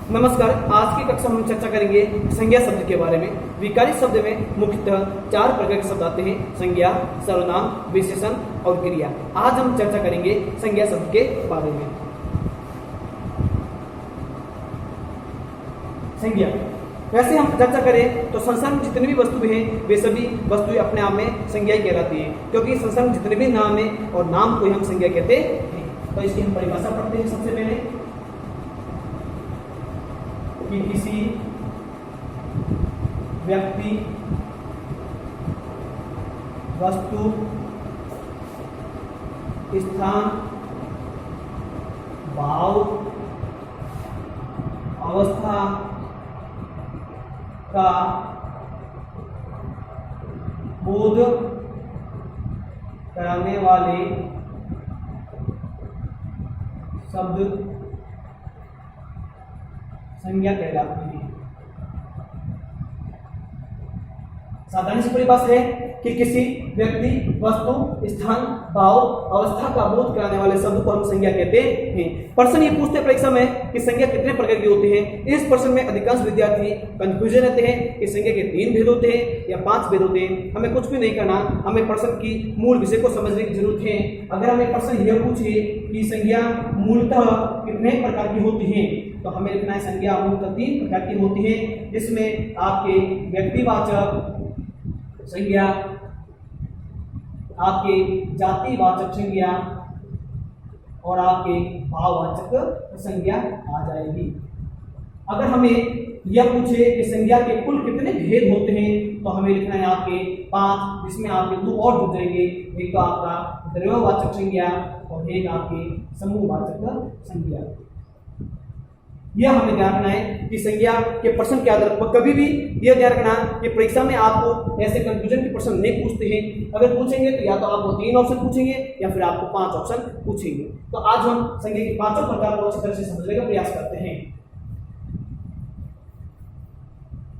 नमस्कार। आज की कक्षा में हम चर्चा करेंगे संज्ञा शब्द के बारे में। विकारी शब्द में मुख्यतः 4 प्रकार के शब्द आते हैं: संज्ञा, सर्वनाम, विशेषण और क्रिया। आज हम चर्चा करेंगे संज्ञा शब्द के बारे में। संज्ञा, वैसे हम चर्चा करें तो संसार में जितनी भी वस्तुएं हैं वे सभी वस्तुएं अपने आप में संज्ञा कहलाती हैं, क्योंकि संसार में जितने भी नाम है और नाम को ही हम संज्ञा कहते हैं। तो इसकी हम परिभाषा पढ़ते हैं। सबसे पहले कि किसी व्यक्ति, वस्तु, स्थान, भाव, अवस्था का बोध कराने वाले शब्द संज्ञा कहलाती है। साधारण सी परिभाषा है कि किसी व्यक्ति, वस्तु, स्थान, भाव, अवस्था का बोध कराने वाले शब्द को हम संज्ञा कहते हैं। प्रश्न ये पूछते परीक्षा में कि संज्ञा कितने प्रकार की होती है। इस प्रश्न में अधिकांश विद्यार्थी कंफ्यूजन रहते हैं कि संज्ञा के 3 भेद होते हैं या 5 भेद होते हैं। हमें कुछ भी नहीं करना, हमें प्रश्न की मूल विषय को समझने की जरूरत है। अगर हमें प्रश्न यह पूछे कि संज्ञा मूलतः कितने प्रकार की होती है, तो हमें लिखना है संज्ञा मूलतः 3 प्रकार की होती है, जिसमें आपके व्यक्तिवाचक संज्ञा, आपके जातिवाचक संज्ञा और आपके भाववाचक संज्ञा आ जाएगी। अगर हमें यह पूछे कि संज्ञा के कुल कितने भेद होते हैं, तो हमें लिखना है आपके 5, जिसमें आपके 2 और जुड़ जाएंगे। एक तो आपका द्रव्यवाचक संज्ञा और एक आपके समूहवाचक संज्ञा। यह हमें ध्यान रखना है कि संज्ञा के प्रश्न के आधार पर कभी भी यह ध्यान रखना कि परीक्षा में आपको ऐसे कंफ्यूजन के प्रश्न नहीं पूछते हैं। अगर पूछेंगे तो या तो आपको 3 ऑप्शन पूछेंगे या फिर आपको 5 ऑप्शन पूछेंगे। तो आज हम संज्ञा के 5 प्रकार को अच्छी तरह से समझने का प्रयास करते हैं।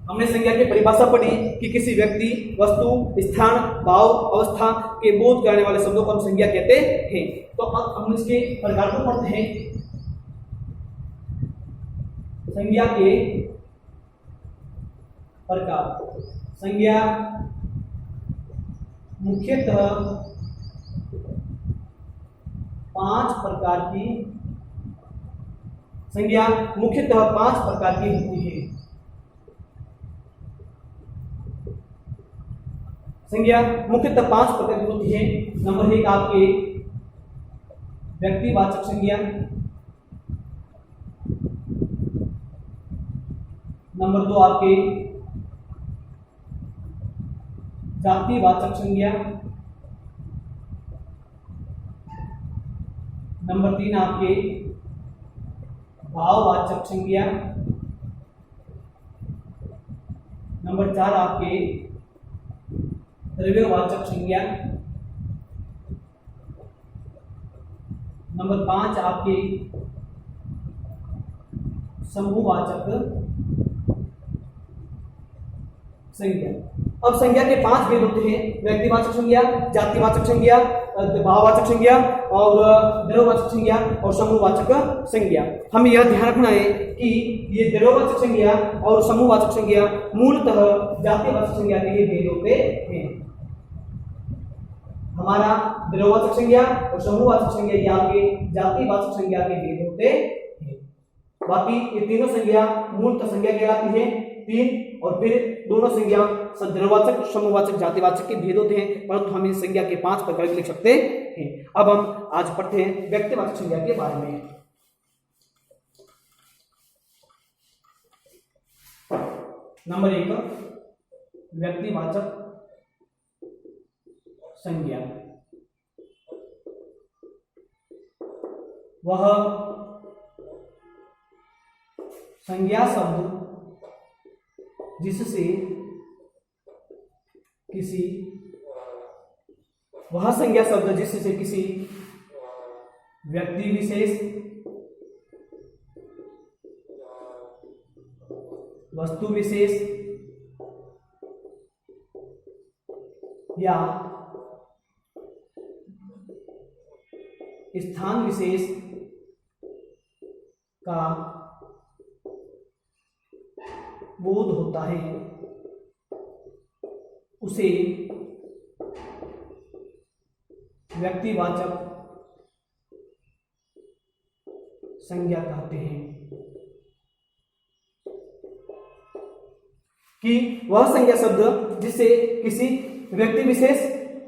हमने संज्ञा की परिभाषा पढ़ी कि किसी व्यक्ति, वस्तु, स्थान, भाव, अवस्था के बोध कराने वाले शब्दों को हम संज्ञा कहते हैं। तो अब हम इसके प्रकार को पढ़ते हैं। संज्ञा के प्रकार। संज्ञा मुख्यतः 5 प्रकार की संज्ञा मुख्यतः 5 प्रकार की होती है। संज्ञा मुख्यतः 5 प्रकार की होती है। नंबर 1 आपके व्यक्तिवाचक संज्ञा, नंबर 2 आपके जातिवाचक संज्ञा, नंबर 3 आपके भाववाचक संज्ञा, नंबर 4 आपके द्रव्यवाचक संज्ञा, नंबर 5 आपके समूहवाचक संज्ञा। अब संज्ञा के 5 भेद होते हैं: व्यक्तिवाचक संज्ञा, जातिवाचक संज्ञा, भाववाचक संज्ञा और द्रव्यवाचक संज्ञा और समूहवाचक संज्ञा। हमें यह ध्यान रखना है कि ये द्रव्यवाचक संज्ञा और समूहवाचक संज्ञा मूलतः जातिवाचक संज्ञा के ही भेद होते हैं। हमारा द्रव्यवाचक संज्ञा और समूहवाचक संज्ञा ये आपके जातिवाचक संज्ञा के भेद होते हैं। बाकी ये तीनों संज्ञा मूलतः संज्ञा कहलाती है 3, और फिर दोनों संज्ञा द्रव्यवाचक, समूहवाचक, जातिवाचक के भेद होते हैं, परंतु हम इस संज्ञा के 5 प्रकार लिख सकते हैं। अब हम आज पढ़ते हैं व्यक्तिवाचक संज्ञा के बारे में। नंबर 1 व्यक्तिवाचक संज्ञा। वह संज्ञा शब्द जिससे किसी व्यक्ति विशेष, वस्तु विशेष या स्थान विशेष का बोध होता है उसे व्यक्तिवाचक संज्ञा कहते हैं। कि वह संज्ञा शब्द जिससे किसी व्यक्ति विशेष,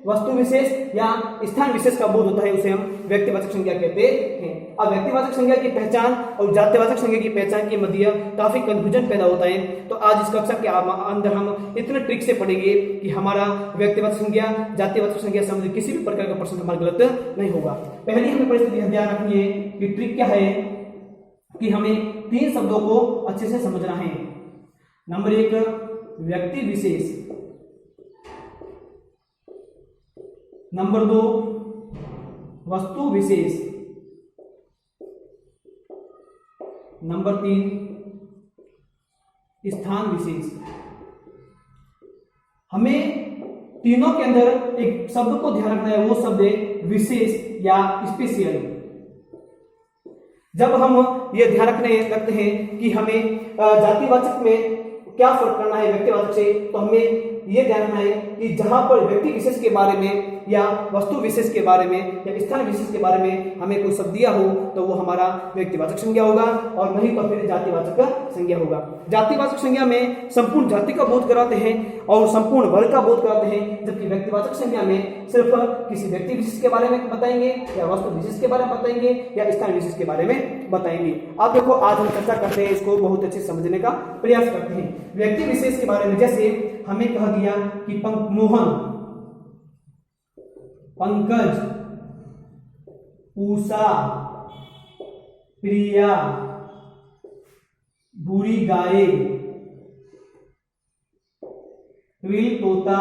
वस्तु विशेष या स्थान विशेष का बोध होता है उसे हम व्यक्तिवाचक संज्ञा कहते हैं। अब व्यक्तिवाचक संज्ञा की पहचान और जातिवाचक संज्ञा की पहचान के मध्य काफी कंफ्यूजन पैदा होता है। तो आज इस कक्षा के अंदर हम इतने ट्रिक से पढ़ेंगे कि हमारा व्यक्तिवाचक संज्ञा, जातिवाचक संज्ञा संबंधित किसी भी प्रकार का प्रश्न हमारा गलत नहीं होगा। पहली हमें परिस्थिति ध्यान रखनी है कि ट्रिक क्या है कि हमें 3 शब्दों को अच्छे से समझना है। नंबर 1 व्यक्ति विशेष, नंबर 2 वस्तु विशेष, नंबर 3 स्थान विशेष। हमें तीनों के अंदर एक शब्द को ध्यान रखना है, वो शब्द है विशेष या स्पेशल। जब हम ये ध्यान रखते हैं कि हमें जातिवाचक में क्या फर्क करना है व्यक्तिवाचक से, तो हमें ये ध्यान रखना है कि जहां पर व्यक्ति विशेष के बारे में या वस्तु विशेष के बारे में या स्थान विशेष के बारे में हमें कोई शब्द दिया हो तो वो हमारा व्यक्तिवाचक संज्ञा होगा और नहीं तो फिर जातिवाचक संज्ञा होगा। जातिवाचक संज्ञा में संपूर्ण जाति का बोध कराते हैं और संपूर्ण वर्ग का बोध कराते हैं, जबकि व्यक्तिवाचक संज्ञा में सिर्फ किसी व्यक्ति विशेष के बारे में बताएंगे या वस्तु विशेष के बारे में बताएंगे या स्थान विशेष के बारे में बताएंगे। आप देखो आज हम चर्चा करते हैं, इसको बहुत अच्छे समझने का प्रयास करते हैं। व्यक्ति विशेष के बारे में जैसे हमें कहा गया कि मोहन, पंकज, उषा, प्रिया, भूरी गाय, ट्विल तोता,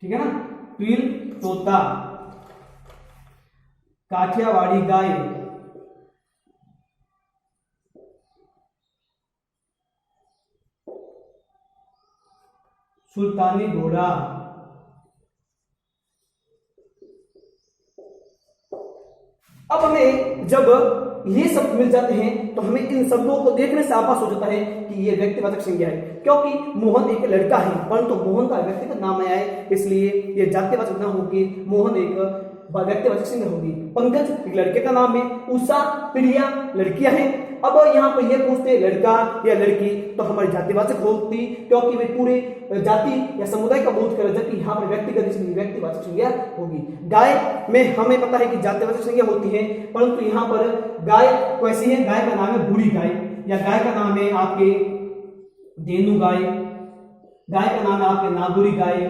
ठीक है ना, ट्विल तोता, काठियावाड़ी गाय, सुल्तानी घोड़ा, अब हमें जब ये शब्द मिल जाते हैं तो हमें इन शब्दों को देखने से आभास हो जाता है कि ये व्यक्तिवाचक संज्ञा है, क्योंकि मोहन एक लड़का है परंतु मोहन का व्यक्तिगत नाम आया है, इसलिए ये जातिवाचक नाम होगी, मोहन एक व्यक्तिवाचक संज्ञा होगी। पंकज एक लड़के का नाम है, उषा, प्रिया लड़कियां हैं। अब यहाँ पर ये पूछते लड़का या लड़की तो हमारी जातिवाचक होती, क्योंकि वे पूरे जाति या समुदाय का बोध कर, जबकि यहाँ पर व्यक्तिगत व्यक्तिवाचक संज्ञा होगी। गाय में हमें पता है कि जातिवाचक संज्ञा होती है, परंतु यहाँ पर गाय कैसी है, गाय का नाम है बूढ़ी गाय, या गाय का नाम है आपके देनू गाय, गाय का नाम है आपके नागुरी गाय।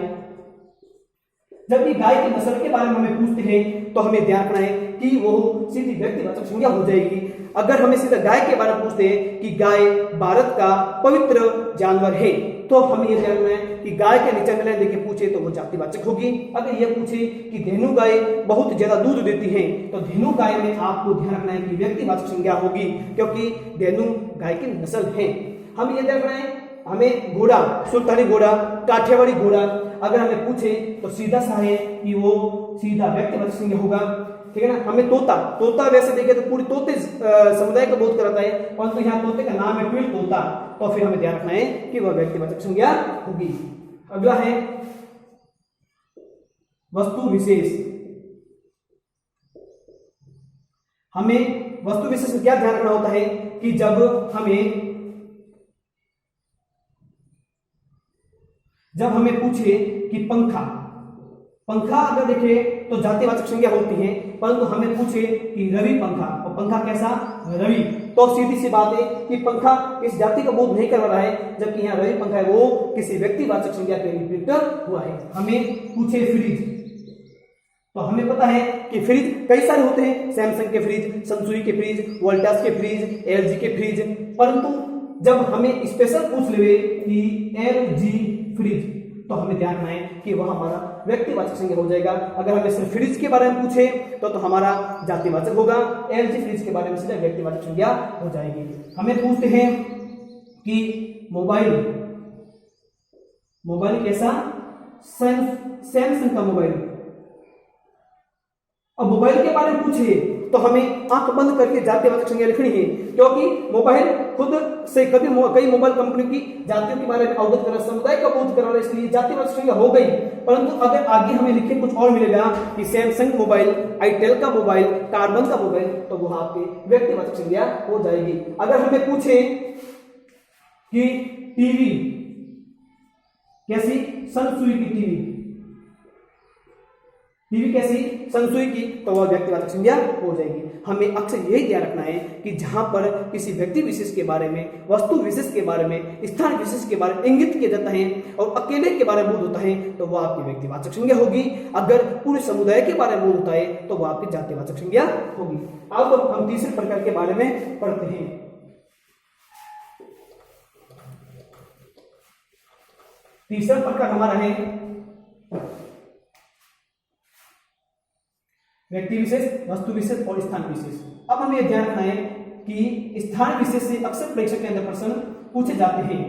जबकि गाय की नस्ल के बारे में हमें पूछते हैं तो हमें ध्यान रखना है कि वो सीधी व्यक्तिवाचक संज्ञा हो जाएगी। अगर हमें सीधा गाय के बारे में पूछते हैं कि गाय भारत का पवित्र जानवर है, तो हमें यह ध्यान रखना है कि गाय के नीचे मिलान देके पूछे तो वो जातिवाचक होगी। अगर यह पूछे कि धेनु गाय बहुत ज्यादा दूध देती है तो धेनु गाय में आपको ध्यान रखना है कि व्यक्तिवाचक संज्ञा होगी, क्योंकि धेनु गाय की नस्ल है। हम ये ध्यान रखना है, हमें घोड़ा, सुल्तानी घोड़ा, काठियावाड़ी घोड़ा अगर हमें पूछे तो सीधा सा है कि वो सीधा व्यक्तिवाचक संज्ञा होगा, ठीक है ना। हमें तोता, तोता वैसे देखे तो पूरी तोते समुदाय का बोध कराता है, परंतु यहाँ तोते का नाम है ट्विल तोता, तो फिर हमें ध्यान रखना है कि वह व्यक्तिवाचक संज्ञा होगी। अगला है वस्तु विशेष। हमें वस्तु विशेष में क्या ध्यान रखना होता है कि जब हमें पूछे कि पंखा, पंखा अगर देखे तो जातिवाचक संज्ञा होती है, परंतु हमें पूछे कि रवि पंखा, और पंखा कैसा, रवि, तो सीधी सी बात है कि पंखा इस जाति का बोध नहीं कर रहा है, जबकि यहाँ रवि पंखा है वो किसी व्यक्तिवाचक संज्ञा के विपरीत हुआ है। हमें पूछे फ्रिज, तो हमें पता है कि फ्रिज कई सारे होते हैं, सैमसंग के फ्रिज, सनसुई के फ्रिज, वोल्टास के फ्रिज, एलजी के फ्रिज, परंतु जब हमें स्पेशल पूछ ले कि एलजी फ्रिज, तो हमें ध्यान रखना है कि वह हमारा व्यक्तिवाचक संज्ञा हो जाएगा। अगर हमें सिर्फ फ्रिज के बारे में पूछे तो हमारा जातिवाचक होगा, एलजी फ्रिज के बारे में सीधा व्यक्तिवाचक संज्ञा हो जाएगी। हमें पूछते हैं कि मोबाइल, मोबाइल कैसा, सैमसंग का मोबाइल। अब मोबाइल के बारे में पूछे तो हमें आंख बंद करके जातिवाचक संज्ञा लिखनी है, क्योंकि मोबाइल खुद से कई मोबाइल कंपनी की जातियों के बारे में अवगत करा, समुदाय का बोध करा, इसलिए जातिवाचक संज्ञा हो गई। परंतु अगर आगे हमें लिखे कुछ और मिलेगा कि सैमसंग मोबाइल, आईटेल का मोबाइल, कार्बन का मोबाइल, तो वो आपके व्यक्तिवाचक संज्ञा हो जाएगी। अगर हमें पूछे कि टीवी कैसी, सनसुई की टीवी कैसी, सनसुई की, तो वह व्यक्तिवाचक संज्ञा हो जाएगी। हमें अक्सर यही ध्यान रखना है कि जहां पर किसी व्यक्ति विशेष के बारे में, वस्तु विशेष के बारे में, स्थान विशेष के बारे में इंगित किया जाता है और अकेले के बारे में बोध होता है, तो वह आपकी व्यक्तिवाचक संज्ञा होगी। अगर पूरे समुदाय के बारे में बोध होता है तो वह आपकी जातिवाचक संज्ञा होगी। अब हम तीसरे प्रकार के बारे में पढ़ते हैं। तीसरा प्रकार हमारा है व्यक्ति विशेष, वस्तु विशेष और स्थान विशेष। अब हमें यह ध्यान रखना है कि स्थान विशेष से अक्सर परीक्षा के अंदर प्रश्न पूछे जाते हैं।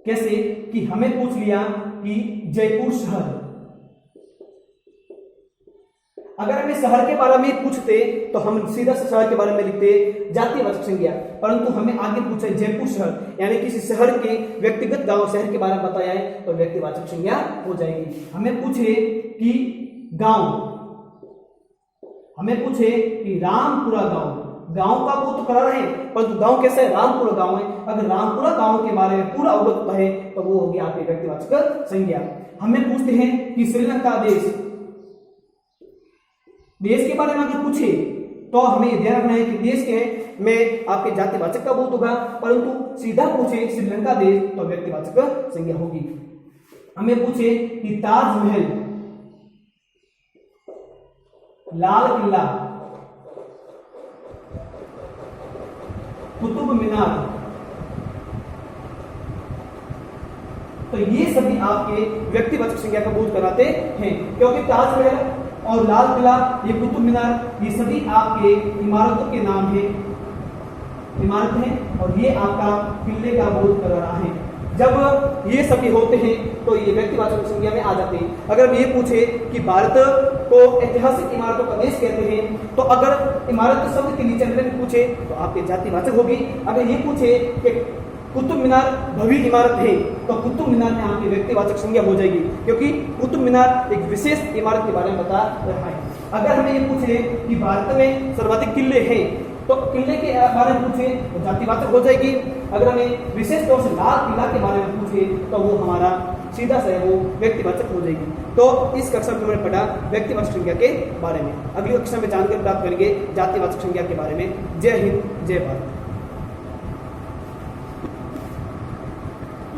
कैसे कि हमें पूछ लिया कि जयपुर शहर, अगर हमें शहर के बारे में पूछते तो हम सीधा से शहर के बारे में लिखते जातिवाचक संज्ञा, परंतु हमें आगे पूछा जयपुर शहर, यानी किसी शहर के व्यक्तिगत गांव, शहर के बारे में बताया है, तो व्यक्तिवाचक संज्ञा हो जाएगी। हमें पूछे कि गांव, हमें पूछे कि रामपुरा गांव, गांव का वो तो करा रहे हैं, परंतु गांव कैसा है, रामपुरा गांव है। अगर रामपुरा गांव के बारे में पूरा अवगत होता है तो वो होगी आपकी व्यक्तिवाचक संज्ञा। हमें पूछते हैं कि श्रीलंका देश के बारे में अगर पूछे तो हमें ध्यान रखना है कि देश के में आपके जातिवाचक का बोध होगा, परंतु सीधा पूछे श्रीलंका देश तो व्यक्तिवाचक संज्ञा होगी। हमें पूछे कि ताजमहल, लाल किला, कुतुब मीनार, तो ये सभी आपके व्यक्तिवाचक संज्ञा का बोध कराते हैं, क्योंकि ताजमहल और लाल किला, ये कुतुब मीनार, ये सभी आपके इमारतों के नाम है, इमारत है, और ये आपका किले का बोध कर रहा है। जब ये सभी होते हैं तो ये व्यक्तिवाचक संज्ञा में आ जाते हैं। अगर हम ये पूछे कि भारत को ऐतिहासिक इमारतों का देश कहते हैं, तो अगर इमारत शब्द के नीचे में पूछे तो आपके जातिवाचक होगी। अगर ये पूछे कि कुतुब मीनार भव्य इमारत है, तो कुतुब मीनार में आपकी व्यक्तिवाचक संज्ञा हो जाएगी, क्योंकि कुतुब मीनार एक विशेष इमारत के बारे में बता रहा है। अगर हमें ये पूछे कि भारत में सर्वाधिक किले हैं, तो किले के बारे में पूछे तो जातिवाचक हो जाएगी। अगर हमें विशेष तौर से लाल किला के बारे में पूछे तो वो हमारा सीधा से वो व्यक्तिवाचक हो जाएगी। तो इस कक्षा में हमने पढ़ा व्यक्तिवाचक संज्ञा के बारे में। अगली कक्षा में जानकारी प्राप्त करेंगे जातिवाचक संज्ञा के बारे में। जय हिंद, जय भारत।